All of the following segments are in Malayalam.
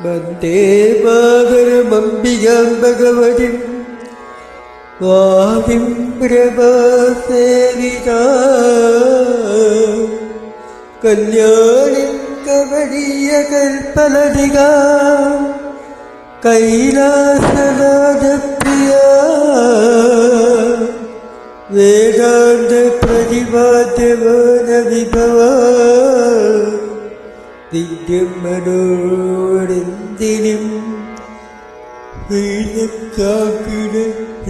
വന്ദേ മാതരമംബികാം ഭഗവതിം വാദിം പ്രഭാസേവിതാ കല്യാണിം കവടീയ കൽപ്പലതികാ കൈലാസനാഥപ്രിയാ വേദാന്ത പ്രതിപാദ്യമാന വിഭവാ ദിവ്യം മനോടെന്തിനും കാക്കിട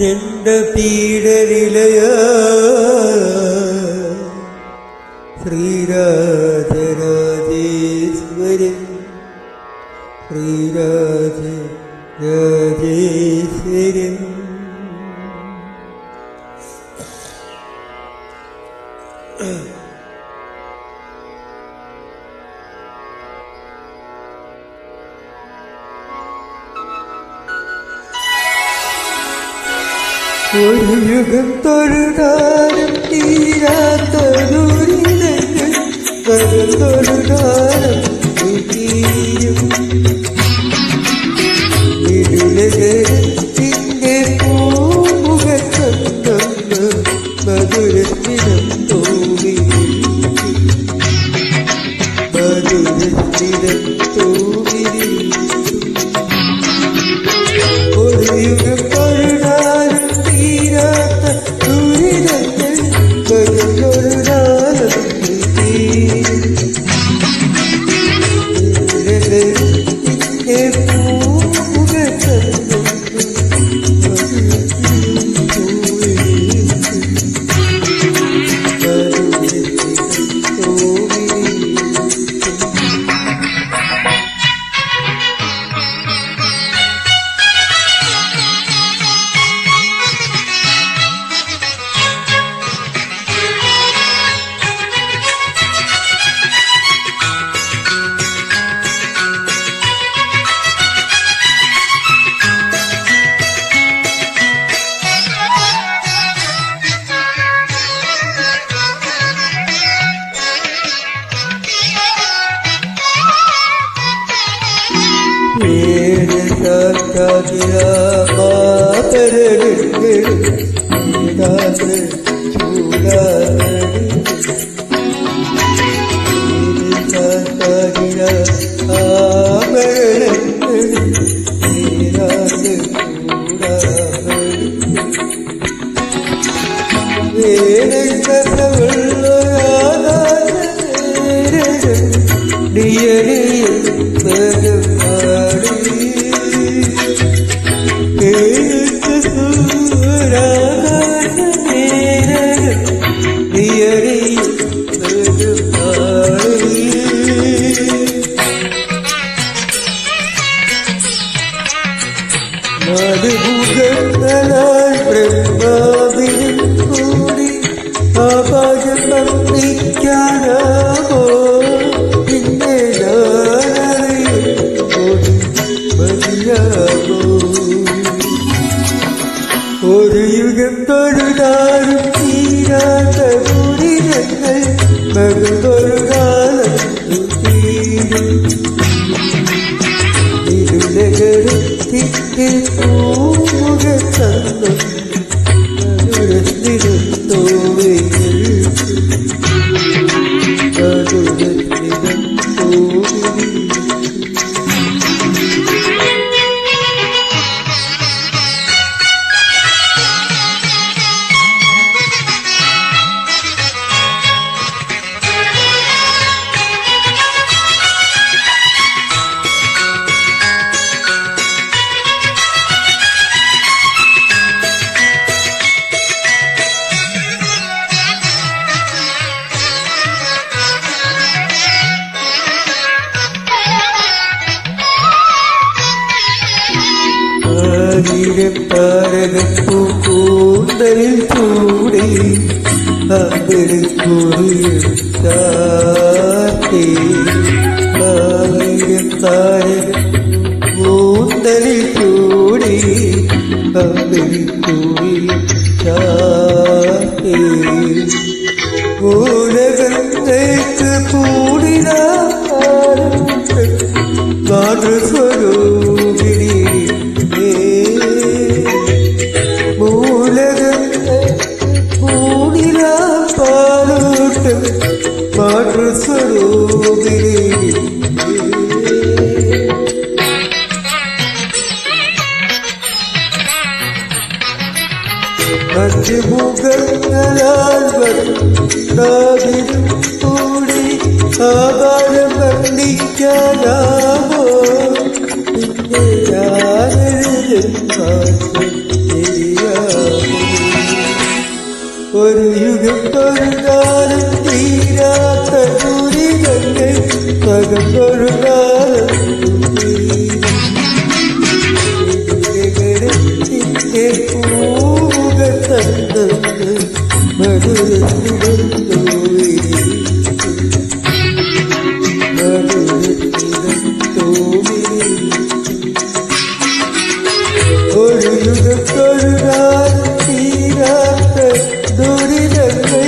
രണ്ട പീഡനിലയ ശ്രീരാജരാജേശ്വരൻ ശ്രീരാജരാജേശ്വരൻ. ഒരു യുഗം തൊഴുതാരം തീരാത്ത ദുരിതങ്ങൾ തൊഴുതാരം തീരും ഇരുളകരത്തിൻ്റെ പൂമുഖത്തന്ന മധുരസ്ഥിരം തോന്നി മധുരസ്ഥിരം തോന്നി ഒരു യുഗം തൊഴുതാരം ഒരു യുഗം തൊഴുതാരും തീരാത്ത ദുരിതങ്ങൾ മകളൊരുകാലം തീരും ഇരുളകരത്തിൻ്റെ പൂമുഖത്തന്നു കൂന്തലിൽ ചൂടി അമ്പിളി കുറിയാട്ടി കൂന്തലിൽ ചൂടി അമ്പിളി കുറിയാട്ടി മൂലകങ്ങൾക്ക് കൂടിനാലും മാതൃസ്വരൂപിണി മൂലകങ്ങൾ കൂടിനാ പാലോട്ട് മാതൃസ്വരൂപിണി അഞ്ച് മുഖങ്ങളാൽ വന്നാതിരും കൂടി ആകാരം വർണ്ണിക്കാനാവോ പിന്നെ ഒരു യുഗം തൊഴുതാലും തീരാത്ത ദുരിതങ്ങൾ പകം തൊഴുതാലും ഒരു യുഗം തൊഴുതാലും തീരാത്ത ദുരിതങ്ങൾ